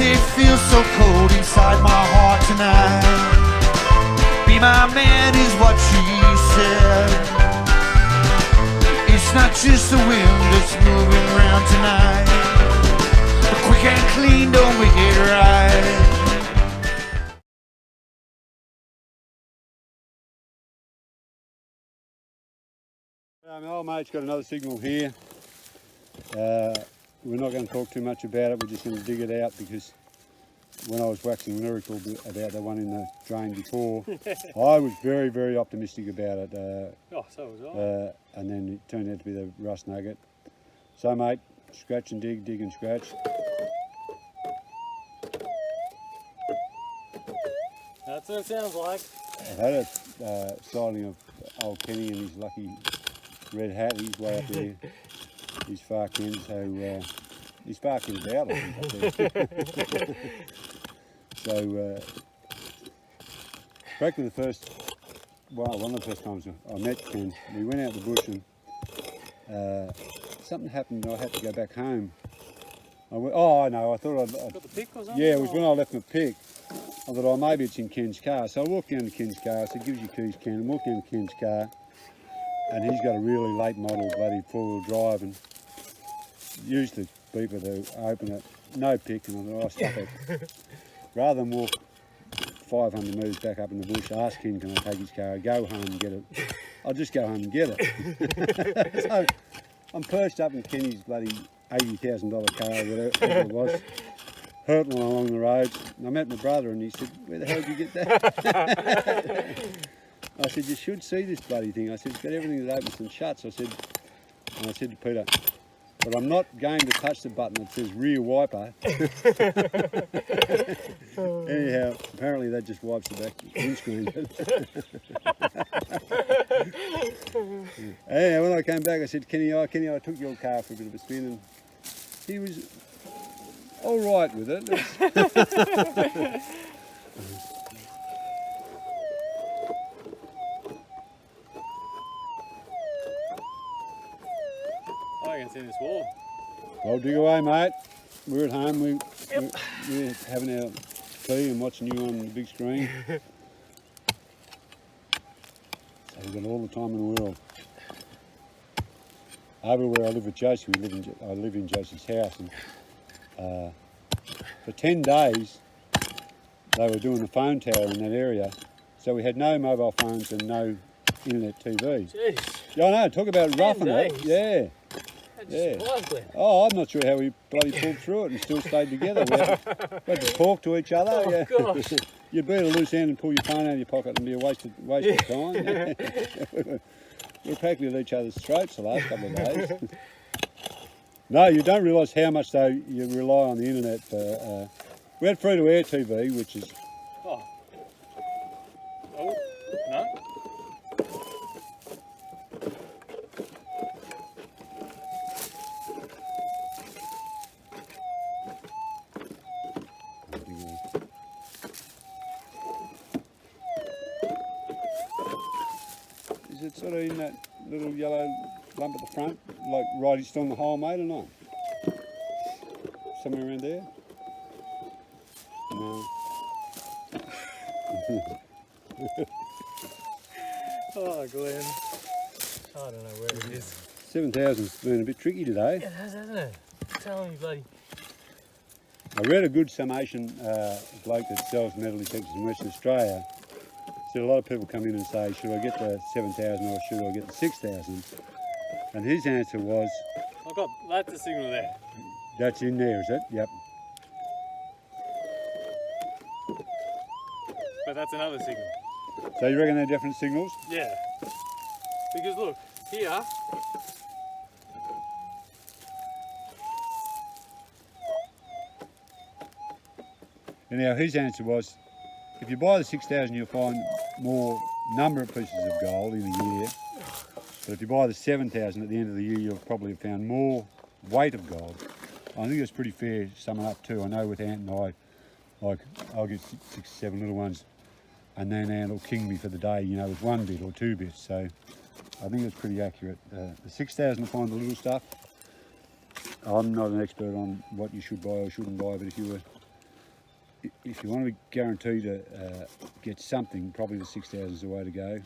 it feels so cold inside my heart tonight. Be my man is what she said. It's not just the wind that's moving around tonight, but quick and clean don't make it right. My old mate's got another signal here. We're not going to talk too much about it, we're just going to dig it out, because when I was waxing lyrical about the one in the drain before, I was very, very optimistic about it. So was I. And then it turned out to be the rust nugget. So mate, scratch and dig, dig and scratch. That's what it sounds like. I had a sighting of old Kenny and his lucky red hat. He's way up there. He's far kin, so he's far kin's out, I think, up there. So, back to the first, well, one of the first times I met Ken, we went out the bush and something happened and I had to go back home. I went, oh, no, I thought I'd... Got the pick or something? Yeah, it was when I left my pick. I thought, oh, maybe it's in Ken's car. So I walked down to Ken's car, I said, give us your keys, Ken, and walked down to Ken's car. And he's got a really late model bloody four-wheel drive and used the beeper to open it. No pick, and I thought, oh, stop it. Rather than walk 500 metres back up in the bush, ask him, can I take his car, go home and get it. I'll just go home and get it. So I'm perched up in Kenny's bloody $80,000 car, whatever it was, hurtling along the roads. And I met my brother and he said, where the hell did you get that? I said, you should see this bloody thing. I said, it's got everything that opens and shuts. I said to Peter, but I'm not going to touch the button that says rear wiper. Anyhow, apparently that just wipes the back windscreen. Anyhow, when I came back, I said, Kenny, I took your car for a bit of a spin, and he was all right with it. I can see this wall. Well, dig away, mate. We're at home. We're having our tea and watching you on the big screen. So we've got all the time in the world. Over where I live with Josie, I live in Josie's house, and for 10 days they were doing the phone tower in that area, so we had no mobile phones and no internet TV. Jeez. Yeah, I know. Talk about roughing it. days? Yeah. Yeah. Oh, I'm not sure how we bloody pulled through it and still stayed together. We had to talk to each other. Oh, yeah. gosh. You'd be at a loose end and pull your phone out of your pocket and be a waste of time. We were practically at each other's throats the last couple of days. No, you don't realise how much though you rely on the internet for. We had free-to-air TV, which is. Oh. Oh, no. Is it sort of in that little yellow lump at the front, like right still in the hole, mate, or not? Somewhere around there? No. Oh, Glenn. I don't know where it is. 7,000's been a bit tricky today. Yeah, it has, hasn't it? Tell me, bloody. I read a good summation, bloke that sells metal detectors in Western Australia. So a lot of people come in and say, should I get the 7,000 or should I get the 6,000? And his answer was... That's the signal there. That's in there, is it? Yep. But that's another signal. So you reckon they're different signals? Yeah. Because look, here... Anyhow, his answer was, if you buy the 6,000, you'll find more number of pieces of gold in a year. But if you buy the 7,000 at the end of the year, you'll probably have found more weight of gold. I think that's pretty fair summing up too. I know with Ant and I, like, I'll get 6 or 7 little ones, and then Ant will king me for the day, you know, with 1 bit or 2 bits. So I think it's pretty accurate. The 6,000 will find the little stuff. I'm not an expert on what you should buy or shouldn't buy, but if you were if you want to be guaranteed to get something, probably the 6,000 is the way to go.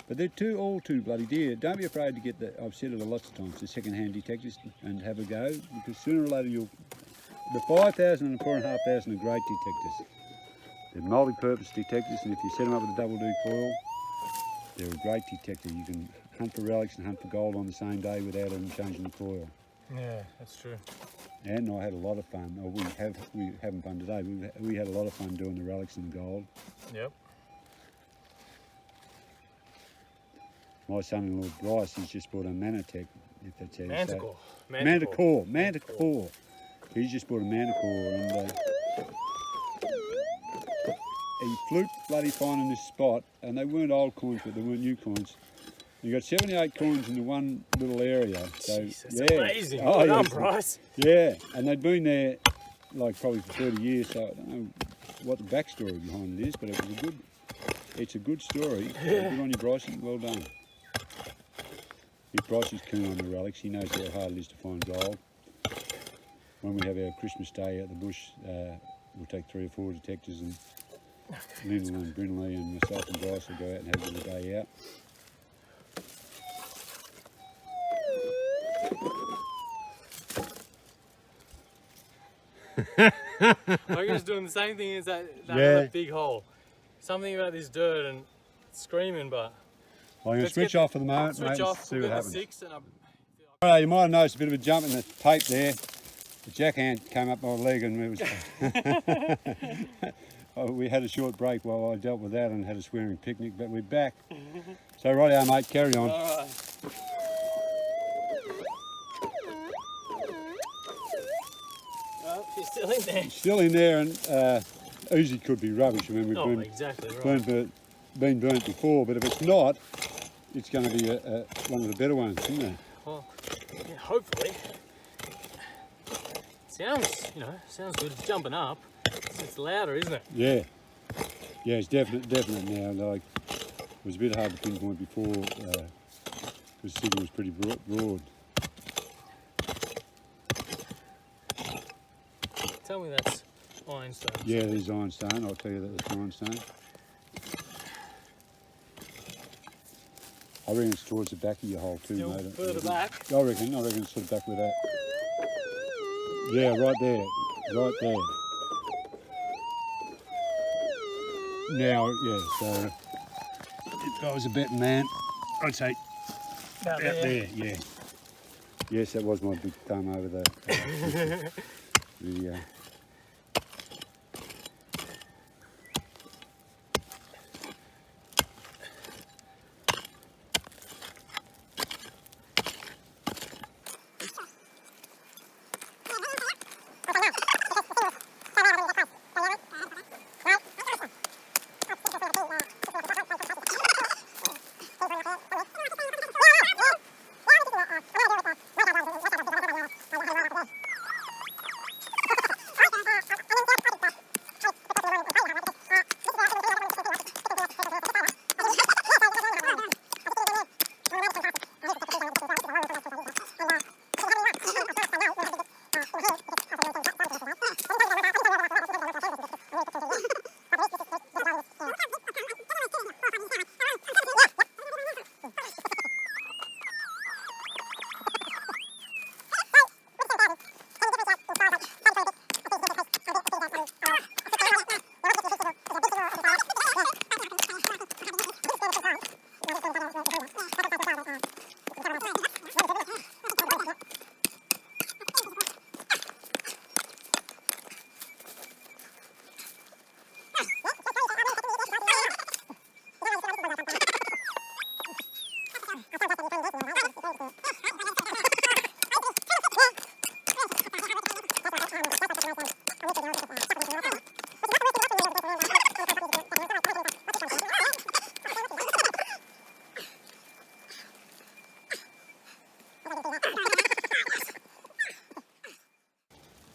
But they're all too bloody dear. Don't be afraid to get the, I've said it lots of times, the second-hand detectors and have a go, because sooner or later the 5,000 and the 4,500 are great detectors. They're multi-purpose detectors, and if you set them up with a double D coil, they're a great detector. You can hunt for relics and hunt for gold on the same day without even changing the coil. Yeah, that's true. And I had a lot of fun. Oh, we having fun today. We had a lot of fun doing the relics and the gold. Yep. My son-in-law Bryce, he's just bought a Manatech, if that's how you say it. Manticore. He's just bought a Manticore, and he fluked bloody fine in this spot, and they weren't old coins, but they weren't new coins. You got 78 coins in the one little area. So Jeez, that's yeah. amazing. Oh, Well yeah. done, Bryce. Yeah, and they'd been there like probably for 30 years, so I don't know what the backstory behind it is, but it's a good story. So good on you, Bryson. Well done. If Bryce is keen on the relics, he knows how hard it is to find gold. When we have our Christmas day at the bush, we'll take 3 or 4 detectors, and Lyndall and Brinley and myself and Bryce will go out and have a little day out. I was doing the same thing as that Yeah. other big hole. Something about this dirt and screaming, but I'm going to Let's switch get- off for the moment, switch mate, off. and see We'll what get the happens. 6 and Well, you might have noticed a bit of a jump in the tape there. The jackhand came up my leg, and it was. We had a short break while I dealt with that and had a swearing picnic, but we're back. So rightio, mate, carry on. all right. Well, she's still in there. Still in there, and easy could be rubbish. I mean, we've Oh, been, exactly right. been burnt before, but if it's not, it's going to be one of the better ones, isn't it? Well, yeah, hopefully. Sounds, sounds good. It's jumping up. It's louder, isn't it? Yeah. Yeah, it's definite now. Like, it was a bit hard to pinpoint before because the signal was pretty broad. Tell me that's ironstone. Yeah, there's ironstone. I'll tell you that it's ironstone. I reckon it's towards the back of your hole too, Still mate. further back. I reckon it's sort of back with that. Yeah, right there. Right there. Now, yeah, so if I was a betting man, I'd say About out there, yeah. Yes, that was my big thumb over the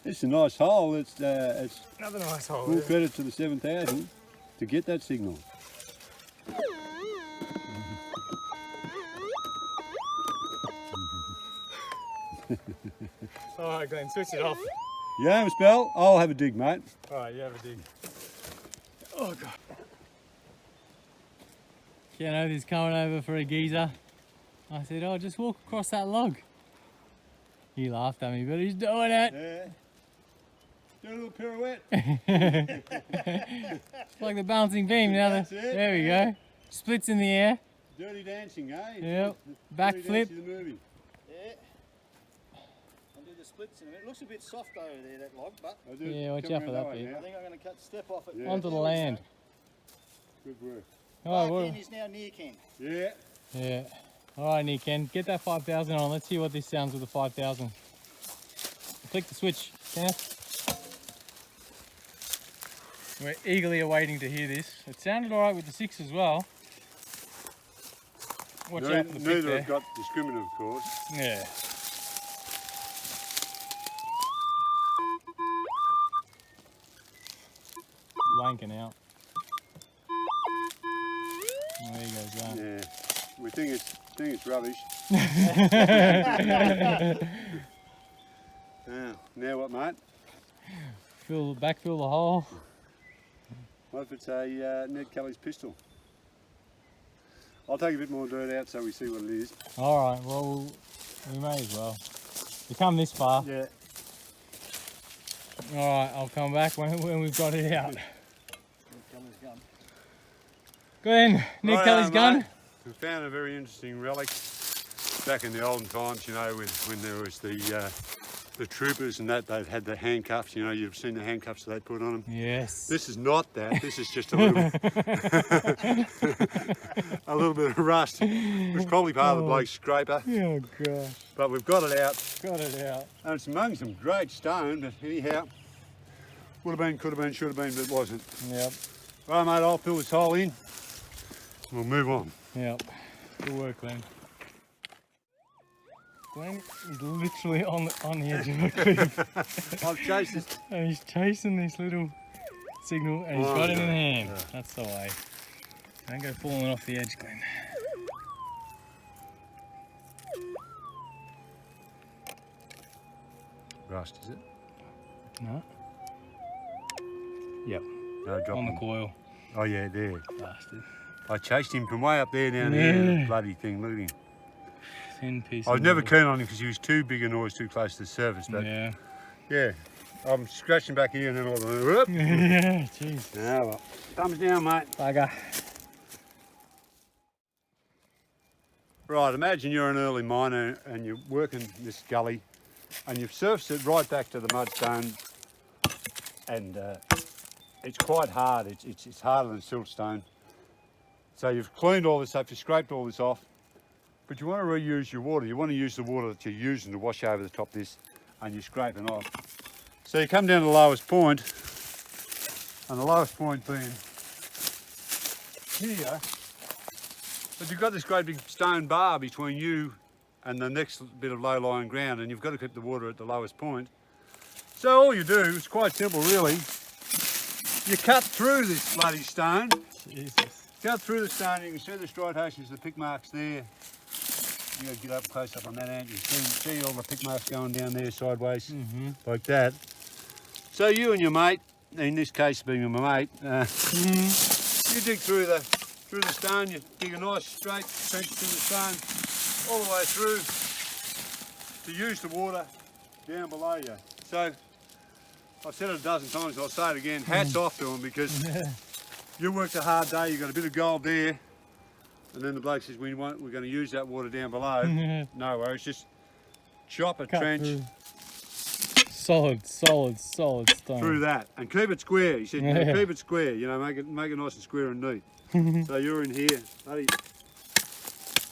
It's a nice hole. It's Another nice hole. full credit to the 7,000 to get that signal. All right, Glenn, switch it off. You have a spell? I'll have a dig, mate. Alright, you have a dig. Oh god. Keano's coming over for a geezer. I said, oh, just walk across that log. He laughed at me, but he's doing it. Yeah. Do a little pirouette. It's like the bouncing beam now. That's it, There we yeah. go. Splits in the air. Dirty Dancing, eh? Yep. Dirty Backflip. Dancing, the movie. Yeah. I'll do the splits in a minute. It looks a bit soft over there, that log, but I'll do Yeah, watch come out for around that way bit. now. I think I'm going to step off it. Yeah. Onto the land. Good work. Oh, Ken well, is now near Ken. Yeah. yeah. All right, Nick, Ken, get that 5,000 on. Let's hear what this sounds with the 5,000. Click the switch, Kenneth. We're eagerly awaiting to hear this. It sounded all right with the 6 as well. Watch out for the pick Neither there. have got discriminative, of course. Yeah. Wanking out. Oh, there goes that. Yeah. We think it's rubbish. Now what, mate? Backfill the hole. What if it's a Ned Kelly's pistol? I'll take a bit more dirt out so we see what it is. All right, well, we may as well. You come this far. Yeah. All right, I'll come back when we've got it out. Kelly's gun. Glenn, Nick Righto, Kelly's gun. mate. We found a very interesting relic back in the olden times, you know, when there was the troopers and that, they've had the handcuffs, you know, you've seen the handcuffs they put on them. Yes. This is not that, this is just a little, a little bit of rust. It was probably part of the bloke's scraper, Oh gosh, but we've got it out. got it out. And it's among some great stone, but anyhow, would have been, could have been, should have been, but it wasn't. Yep, Right, mate, I'll fill this hole in. We'll move on. yep. Good work, Glenn. Glenn is literally on the edge of a cliff. I've chased this. And he's chasing this little signal and he's Oh, got it in yeah. hand. Yeah. That's the way. Don't go falling off the edge, Glenn. Rust, is it? No. Yep, No, drop on the him. coil. Oh yeah, there. Bastard. I chased him from way up there down Yeah. here. Bloody thing, look at him. Thin piece I was of never metal. keen on him because he was too big a noise, too close to the surface. But Yeah. yeah, I'm scratching back here and then I'll whoop. Yeah, jeez. Now, well, thumbs down, mate. Bugger. Right, imagine you're an early miner and you're working this gully and you've surfaced it right back to the mudstone, and it's quite hard. It's harder than siltstone. So you've cleaned all this up, you scraped all this off, but you want to reuse your water. You want to use the water that you're using to wash over the top of this, and you're scraping off. So you come down to the lowest point, and the lowest point being here, but you've got this great big stone bar between you and the next bit of low-lying ground, and you've got to keep the water at the lowest point. So all you do is quite simple, really. You cut through this bloody stone. Jesus. Cut through the stone, you can see the striations, the pick marks there. You gotta get up close up on that ant. You see all the pick marks going down there sideways, like that. So you and your mate, in this case being my mate, you dig through the stone. You dig a nice straight trench through the stone, all the way through, to use the water down below you. So I've said it a dozen times, I'll say it again. Hats off to them, because you worked a hard day, you've got a bit of gold there, and then the bloke says, we're going to use that water down below. No worries, just chop a Cut trench through. Solid stone. through that, and keep it square. He said, Yeah. keep it square, you know, make it nice and square and neat. So you're in here, bloody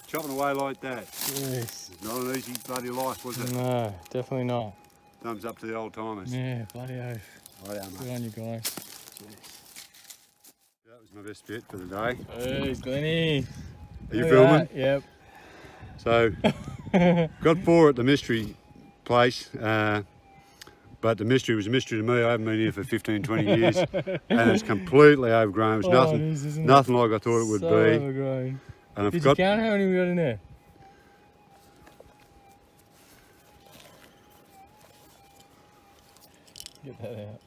chopping away like that. Yes. It's not an easy bloody life, was it? No, definitely not. Thumbs up to the old timers. Yeah, bloody oath. Right, Good mate. on you guys. That was my best bit for the day. Hey, Glenny. Are you Look at filming? that, Yep. So, got 4 at the mystery place, but the mystery was a mystery to me. I haven't been here for 15, 20 years, and it's completely overgrown. It's Oh, it is, isn't it? nothing like I thought it would So be. overgrown. And I've Did got, you count how many we got in there? Get that out.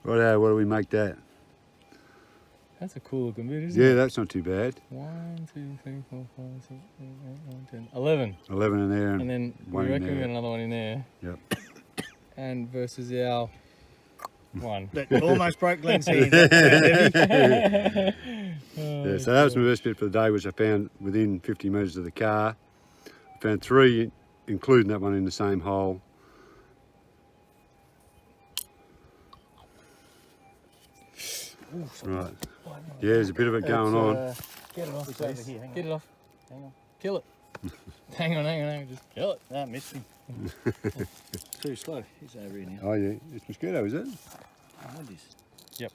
Righto, what do we make that? That's a cool looking bit, isn't Yeah, it? that's not too bad. 1, 2, 3, 4, 5, 6, 7, 8, 9, 10, 11. 11 in there And then one we in reckon we there. got another one in there. Yep. And versus our one. That almost broke Glenn's hand. Yeah, so that was my best bit for the day, which I found within 50 metres of the car. I found 3, including that one in the same hole. Right. Yeah, there's a bit of it going on. Get it off, It's over please. here, hang on. Get it off. Hang on. Kill it. hang on. Just kill it. Ah, missed him. Too slow. He's over here now. Oh yeah, it's mosquito, is it? Oh, what is? Yep.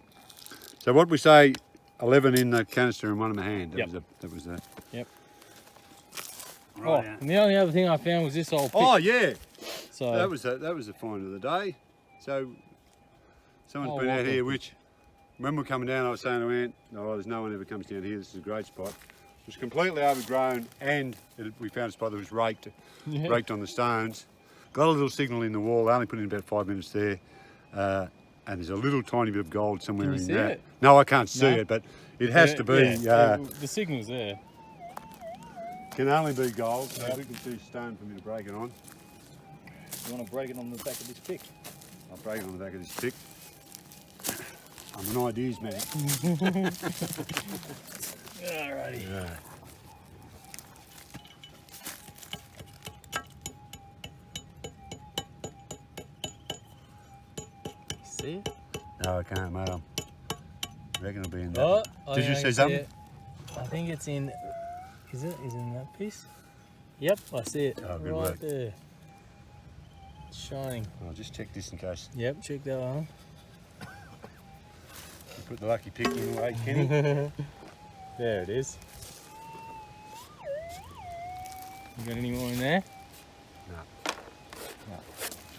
So what we say, 11 in the canister and 1 in my hand. That Yep. was that was that. Yep. Right. Oh, and the only other thing I found was this old pick. Oh yeah, So that was the find of the day. So someone's Oh, been out what here, the- which when we're coming down, I was saying to Ant, oh, there's no one ever comes down here. This is a great spot. It was completely overgrown, and we found a spot that was raked on the stones. Got a little signal in the wall. I only put in about 5 minutes there, and there's a little tiny bit of gold somewhere Can you in see that. it? No, I can't see No? it, but it has to be. the signal's there. Can only be gold. So we can see stone for me to break it on. You want to break it on the back of this pick? I'll break it on the back of this pick. I'm an ideas man. Alrighty. Yeah. See it? No, I can't, mate. I reckon it'll be in there. Oh, Did yeah, you I see can something? it. I think it's in. Is it? Is it in that piece? Yep, I see it. Oh, good right work. there. It's shining. I'll just check this in case. Yep, check that one. You put the lucky pick in away, Kenny. There it is. You got any more in there?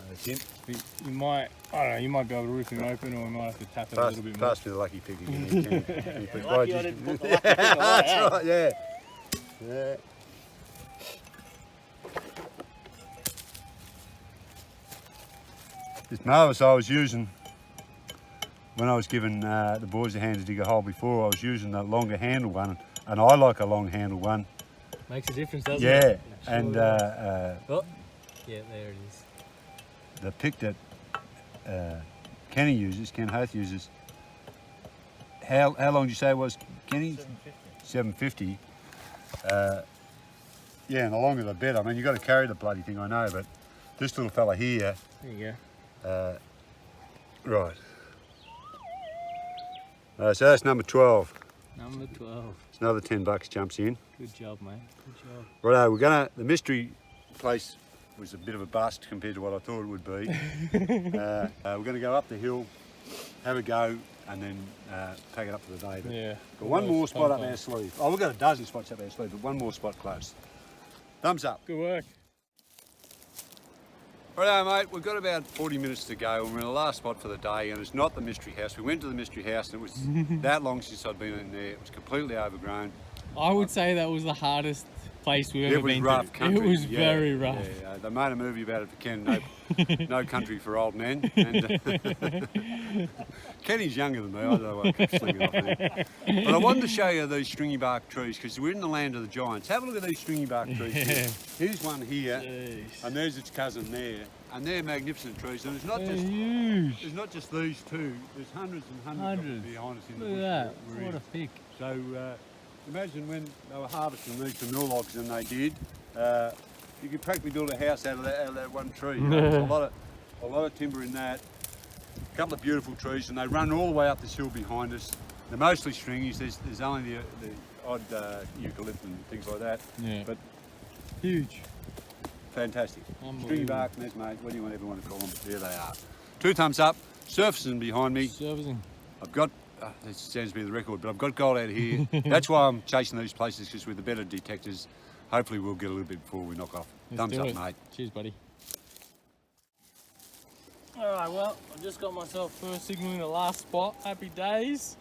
That's it. You might, I don't know, you might be able to rip him open, or we might have to tap it a little bit more. Pass me the lucky pick again. Kenny. Can you put Lucky I right didn't just- put the lucky pick away, That's eh? right, yeah. Yeah. This marvellous I was using when I was giving the boys a hand to dig a hole before. I was using the longer handle one, and I like a long handle one. Makes a difference, doesn't Yeah, it? and Oh, yeah, there it is. the pick that Kenny uses, Ken Hoth uses. How long did you say it was, Kenny? 750. Yeah, and the longer the better. I mean, you've got to carry the bloody thing, I know, but this little fella here, There you right. So that's number 12. go. Number 12. It's another $10 jumps in. Good job, mate. Good job. Righto, the mystery place was a bit of a bust compared to what I thought it would be. We're going to go up the hill, have a go, and then pack it up for the day. But Yeah. got one more spot up Fun. our sleeve. Oh, we've got a dozen spots up our sleeve, but one more spot close. Thumbs up. Good work. Righto, mate, we've got about 40 minutes to go, and we're in the last spot for the day, and it's not the mystery house. We went to the mystery house, and it was that long since I'd been in there. It was completely overgrown. I would say that was the hardest place we've ever It was been rough to. country. It was yeah, very rough. Yeah, they made a movie about it for Ken, no Country for Old Men. And, Kenny's younger than me, I don't know what I keep slinging off there. But I wanted to show you these stringy bark trees, because we're in the land of the giants. Have a look at these stringy bark trees here. Here's one here, Jeez. and there's its cousin there. And they're magnificent trees, and it's not They're just huge. there's not just these two. There's hundreds and hundreds of them behind us in the Look bush at that. we're What in. a pick. So imagine when they were harvesting these for mill logs, and they did. You could practically build a house out of that one tree. You know, there's a lot of timber in that. A couple of beautiful trees, and they run all the way up this hill behind us. They're mostly stringies. There's only the odd eucalypt and things like that. Yeah. But Huge. fantastic. Stringy Unbelievable. bark, mate. What do you ever want to call them? There they are. 2 thumbs up. Surfacing behind me. Servicing. I've got, it sounds to be the record, but I've got gold out here. That's why I'm chasing these places, because with the better detectors, hopefully we'll get a little bit before we knock off. Let's Thumbs do up, it. mate. Cheers, buddy. Alright, well, I just got myself first signal in the last spot. Happy days.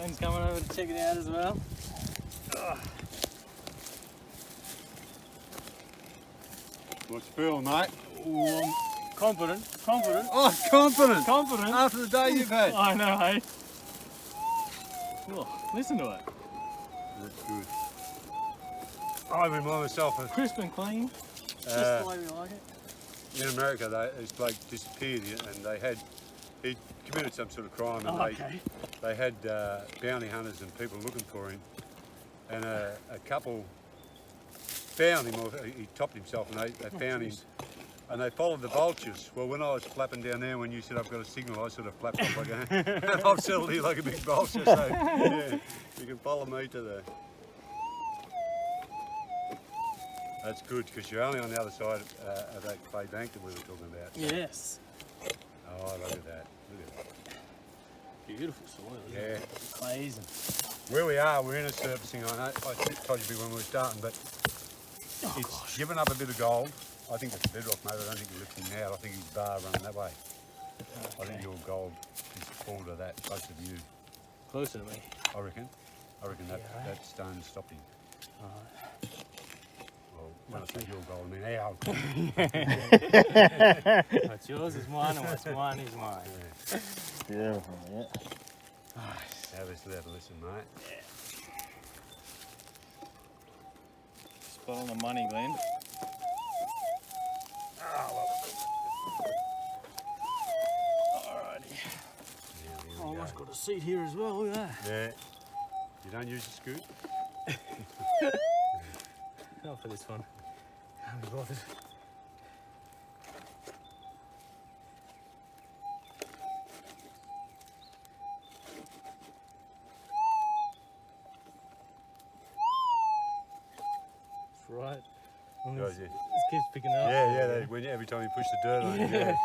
Glenn's coming over to check it out as well. What's the feel, mate? Ooh, I'm confident. Oh, confident. Confident. After the day you've had. I know, hey. Oh, listen to it. That's good. I remind myself of Crisp and clean. Just the way we like it. in America, this bloke disappeared and he committed some sort of crime and they had bounty hunters and people looking for him, and a couple found him, or he topped himself, and they found him, and they followed the vultures. Well, when I was flapping down there, when you said I've got a signal, I sort of flapped up like I've settled here like a big vulture, so yeah, you can follow me to the... That's good, because you're only on the other side of that clay bank that we were talking about. Yes. Oh, look at that. Look at that. Beautiful soil. Yeah. Clays and... Where we are, we're in a surfacing. I know I told you when we were starting, but it's given up a bit of gold. I think it's bedrock, mate. I don't think you're lifting out. I think his bar running that way. Okay. I think your gold is full to that, closer to you. Closer to me. I reckon that stone stopped him. Well, when I say your gold, I mean our gold. What's yours is mine, and what's mine is mine. Yeah. Beautiful, yeah. Have us let listen, mate. Yeah. Spot on the money, Glenn. Alrighty. Yeah, Oh, I've got a seat here as well, look at that. Yeah. You don't use the scoop? Not for this one. Can't be bothered. Right. Well, Goes, this yeah. keeps picking up. Every time you push the dirt on it. Yeah.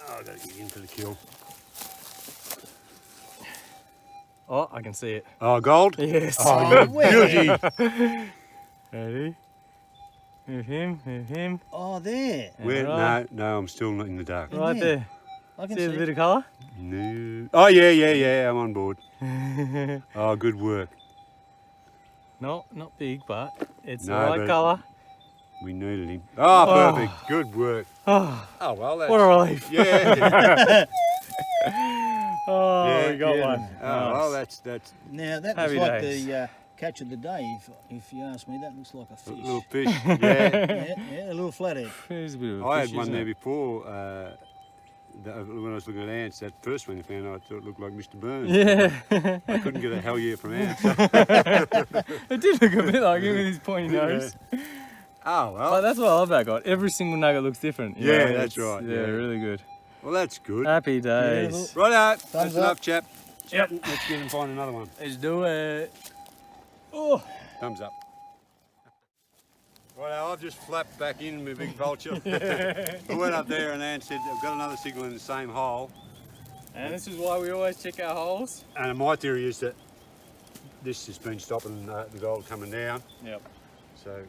Oh, I've got to get into the kill. Oh, I can see it. Oh, gold? Yes. Oh, beauty. Ready? Move him. Oh, there. Where? Right. No, I'm still not in the dark. Right there. I can See see a bit of colour? No. Oh, yeah, I'm on board. Oh, good work. No, not big, but it's the No, right but- colour. We needed him. Oh, Oh. perfect. Good work. Oh, Oh, well, that's... what a relief. Yeah. Oh, yeah, we got yeah. one. Oh, well, Nice. that's Now, that Happy was like days. the catch of the day, if you ask me. That looks like a a fish. little fish. Yeah. Yeah, a little flathead. There's a bit of a I fish, had one isn't there it? before. When I was looking at ants, that first one you found, I thought it looked like Mr. Burns. Yeah. I couldn't get a hell yeah from ants. It did look a bit like him with his pointy nose. Oh, well. But that's what I love about God. Every single nugget looks different. you Yeah, know, that's it's- right, Yeah, yeah. really good. Well, that's good. Happy days. Beautiful. Righto, that's Thumbs enough, up. chap. Yep. Let's get and find another one. Let's do it. Oh. Thumbs up. Righto, I've just flapped back in my big vulture. I went up there and Ann said, I've got another signal in the same hole. And this is why we always check our holes. And my theory is that this has been stopping the gold coming down. Yep. So,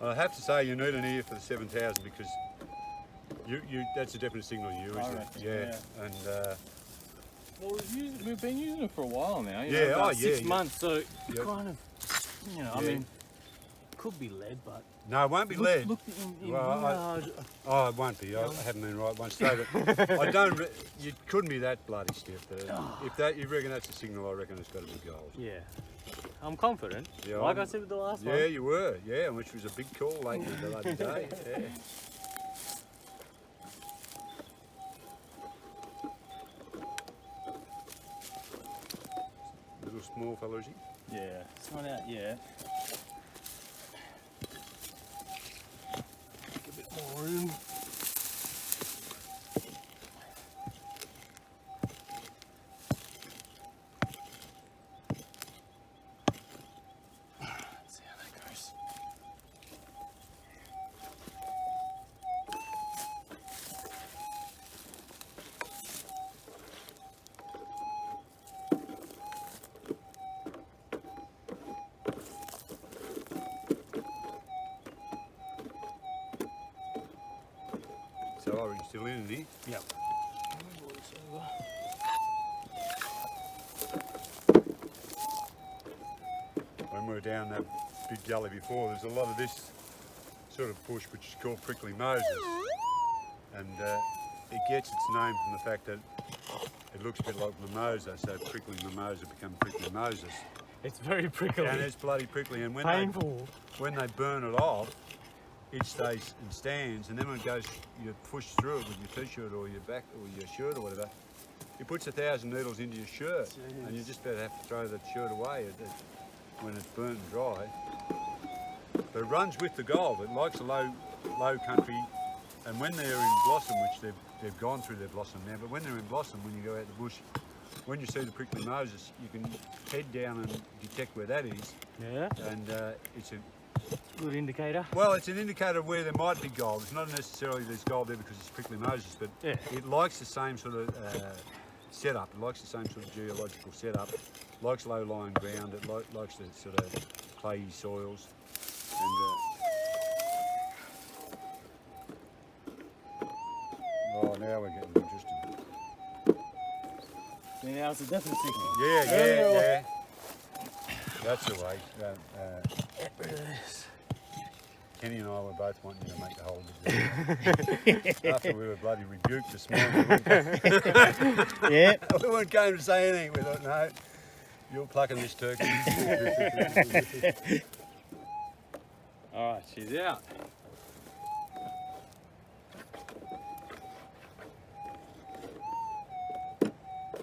I have to say you need an ear for the 7,000 because that's a definite signal to you, I isn't it? reckon, Yeah. And Well, we've been using it for a while now. You Yeah, know, about oh, yeah, 6 yeah. months, so Yep. kind of, you know, I Yeah. mean, could be lead, but no, it won't be lead. Look in Well, here. Oh, it won't be. I haven't been right once today, but I don't. You couldn't be that bloody stiff. If you reckon that's a signal, I reckon it's got to be gold. Yeah, I'm confident. Yeah, like I'm- I said with the last Yeah, one. you were. Yeah, which was a big call late in the bloody day. Yeah. Little small fellow, is he? Yeah, it's not out yet. Make a bit more room. Let's see how that goes. so I reckon still in here. Yep. When we were down that big gully before, there's a lot of this sort of bush which is called prickly Moses, and it gets its name from the fact that it looks a bit like mimosa, so prickly mimosa become prickly Moses. It's very prickly. And it's bloody prickly, and when Painful. when they burn it off, it stays and stands, and then when it goes, you push through it with your t-shirt or your back or your shirt or whatever, it puts 1,000 needles into your shirt. Jeez. And you just better have to throw that shirt away when it's burnt and dry. But it runs with the gold. It likes a low country, and when they're in blossom, which they've gone through their blossom now, but when they're in blossom, when you go out the bush, when you see the prickly Moses, you can head down and detect where that is. Yeah. And it's a good indicator. Well, it's an indicator of where there might be gold. It's not necessarily there's gold there because it's prickly Moses, but yeah, it likes the same sort of setup. It likes the same sort of geological setup. It likes low-lying ground. It likes the sort of clayey soils. And oh, now we're getting interested. Now it's a definite signal. Yeah. That's the way. Kenny and I were both wanting to make the hole bit after we were bloody rebuked this morning. Yeah. We weren't going to say anything. We thought, no, you're plucking this turkey. All right, she's out.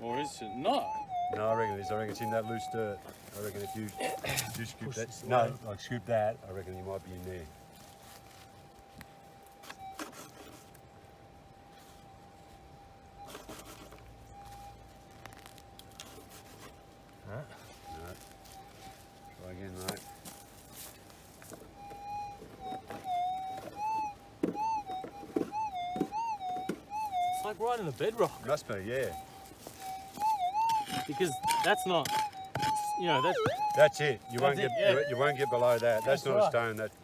Or is it not? No, I reckon it is. I reckon it's in that loose dirt. I reckon if you scoop that, no, like scoop that, I reckon you might be in there. Huh? No. Try again, mate. It's like right in the bedrock. Must be, yeah. Because that's not, you know, That's it. You won't That's get it, yeah. you won't get below that. That's not right. a stone. That's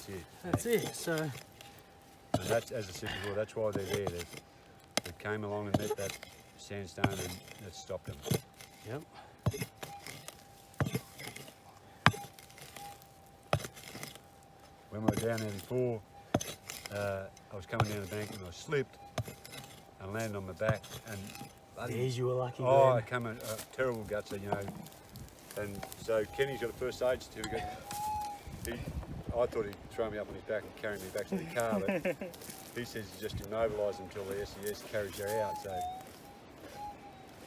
it. that's it. So And that's, as I said before, that's why they're there. They came along and met that sandstone, and that stopped them. yep. When we were down there before, I was coming down the bank and I slipped and landed on my back, and There's you were lucky. oh, I Glenn. come a terrible gutser, you know. And so Kenny's got a first aid certificate. I thought he'd throw me up on his back and carry me back to the car, but he says he just immobilised until the SES carries you out, so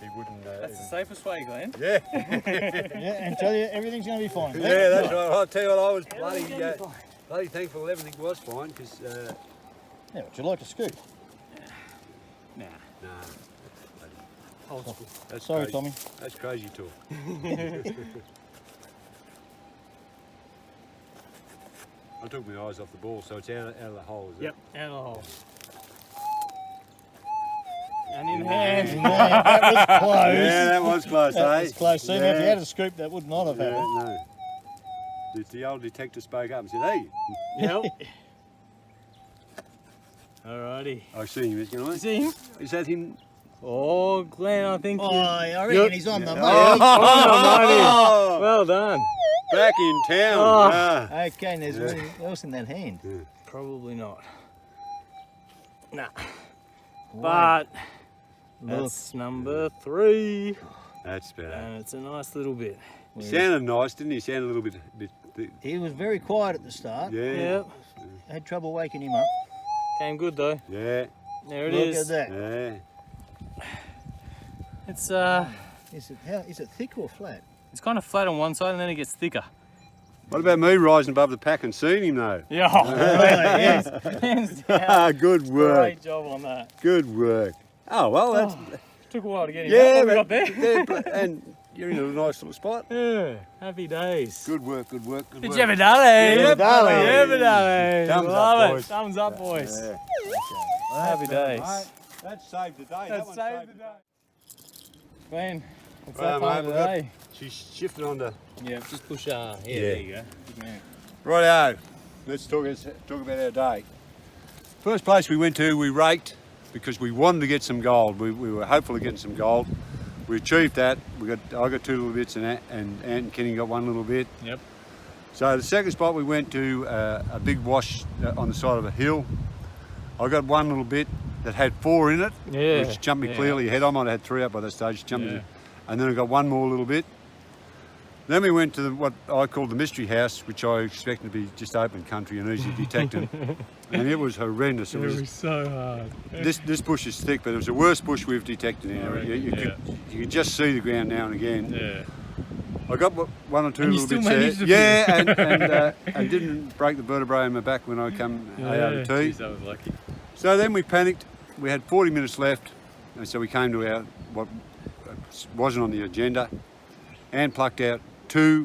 he wouldn't. That's the safest way, Glenn. Yeah. Yeah, and tell you everything's going to be fine. Yeah, that's right. I'll tell you what, I was Everything's bloody, gonna be fine. bloody thankful everything was fine, because Yeah, would you like to scoop? Nah. nah, Old school. that's Sorry, crazy. Tommy. That's crazy talk. I took my eyes off the ball, so it's out of the hole, is Yep. it? Out of the hole. And in hand. Yeah, that was close. Yeah, that was close, That eh? was close. See, now if you Yeah. had a scoop, that would not have Yeah, happened. no. The old detector spoke up and said, hey. Yep. Alrighty. I see him, can I? See him? Is that him? Oh, Glenn, I think. Oh, you- I reckon he's on the money. Oh, Well done. back in town. Oh. Ah. Okay, and there's anything else in that hand. Probably not. Nah. Wow. But that's number 3. That's better. And it's a nice little bit. He sounded nice, didn't he? He sounded a little bit He was very quiet at the start. yeah. Yep. I had trouble waking him up. Came good though. Yeah. There it Look is. at that. Yeah. It's Is it thick or flat? it's kind of flat on one side and then it gets thicker. What about me rising above the pack and seeing him though? Yeah. Yes. Hands down. Good work. Great job on that. Good work. Oh well, that's Took a while to get him yeah, up, but we got but- there. and you're in a nice little spot. Yeah. Happy days. Good work. Good work. Good Did work. you ever done it? Yep, darling. Ever done it? Thumbs up, Love it. boys. Thumbs up, boys. Yeah. Happy days. Mate, that saved the day. That one saved the day. Glenn, it's Well, that time mate, of the day. She's shifting on to. Yeah, just push here. Yeah. There you go. Good man. Righto. Let's talk about our day. First place we went to, we raked because we wanted to get some gold. We were hopeful of getting some gold. We achieved that. I got 2 little bits and Ant and Kenny got 1 little bit. Yep. So the second spot we went to a big wash on the side of a hill. I got 1 little bit that had 4 in it, which jumped me clearly ahead. I might have had 3 up by that stage. And then I got 1 more little bit. Then we went to what I call the mystery house, which I expected to be just open country and easy detecting. And it was horrendous. It was so hard. This bush is thick, but it was the worst bush we've detected in there. You could just see the ground now and again. Yeah. I got 1 or 2 And you little still bits managed there. to And didn't break the vertebrae in my back when I come ART. Geez, I was lucky. So then we panicked. We had 40 minutes left, and so we came to our what wasn't on the agenda, and plucked out 2,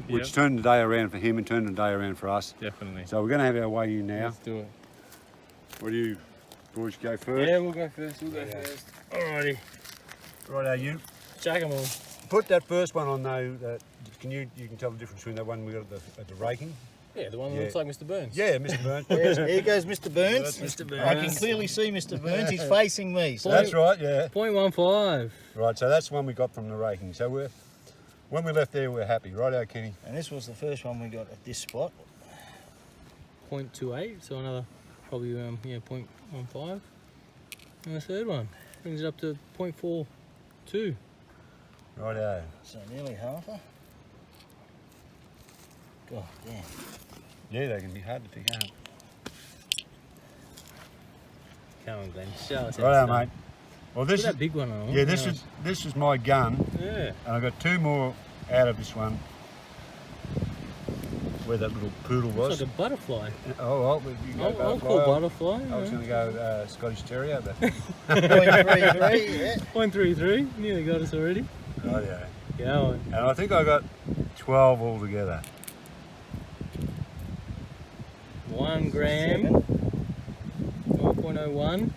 which turned the day around for him and turned the day around for us. Definitely. So we're going to have our way in now. Let's do it. What do you boys go first? Yeah, we'll go first. Alrighty. Right, you Jack 'em all. put that first one on though. You can tell the difference between that one we got at the raking. Yeah, the one that looks like Mr. Burns. Yeah, Mr. Burns. Here goes Mr. Burns. Mr. Burns. I can clearly see Mr. Burns. He's facing me. So That's right. Yeah. 0.15. Right. So that's the one we got from the raking. So when we left there, we're happy. Right, Kenny. And this was the first one we got at this spot. 0.28, so another probably 0.15. And the third one brings it up to 0.42. Right. So nearly half a. God damn. Yeah, they can be hard to pick up. Come on, Glenn. Show us. Right, mate. Well, this Put is that big one on. yeah. This is my gun, Yeah. and I got 2 more out of this one. Where that little poodle was. It's like a butterfly. Oh, you go I'll call butterfly. I was going to go Scottish Terrier, but 0.33, yeah. 0.33. Nearly got us already. right, yeah. Go on. And I think I got 12 altogether. 1 gram. 1.01.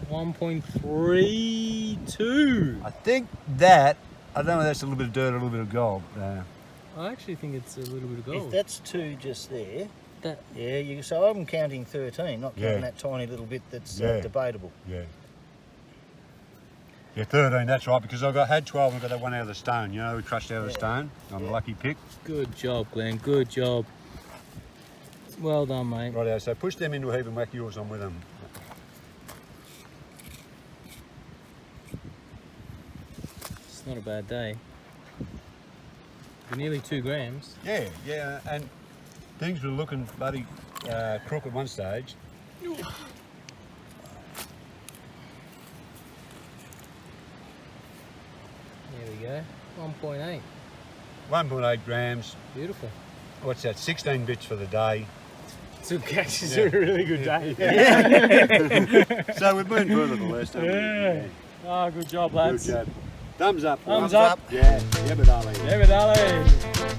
1.32. I think that, I don't know if that's a little bit of dirt, a little bit of gold. I actually think it's a little bit of If gold. that's 2 just there, That. yeah. So I'm counting 13, not counting Yeah. that tiny little bit that's Yeah. debatable. Yeah. Yeah, 13, that's right, because I had 12 and I got that one out of the stone, you know, we crushed out of the stone. I'm a lucky pick. Good job, Glenn. Good job. Well done, mate. Right, so push them into a heap and whack yours on with them. It's not a bad day. We're nearly 2 grams. Yeah, and things were looking bloody crook at one stage. There we go. 1.8. 1.8 grams. Beautiful. What's that? 16 bits for the day. So catch is a really good day. So we've been further than last time. Yeah. Oh, good job, lads. Good job. Thumbs up. Thumbs up. Yeah. Yeah, but Ali. David Ali.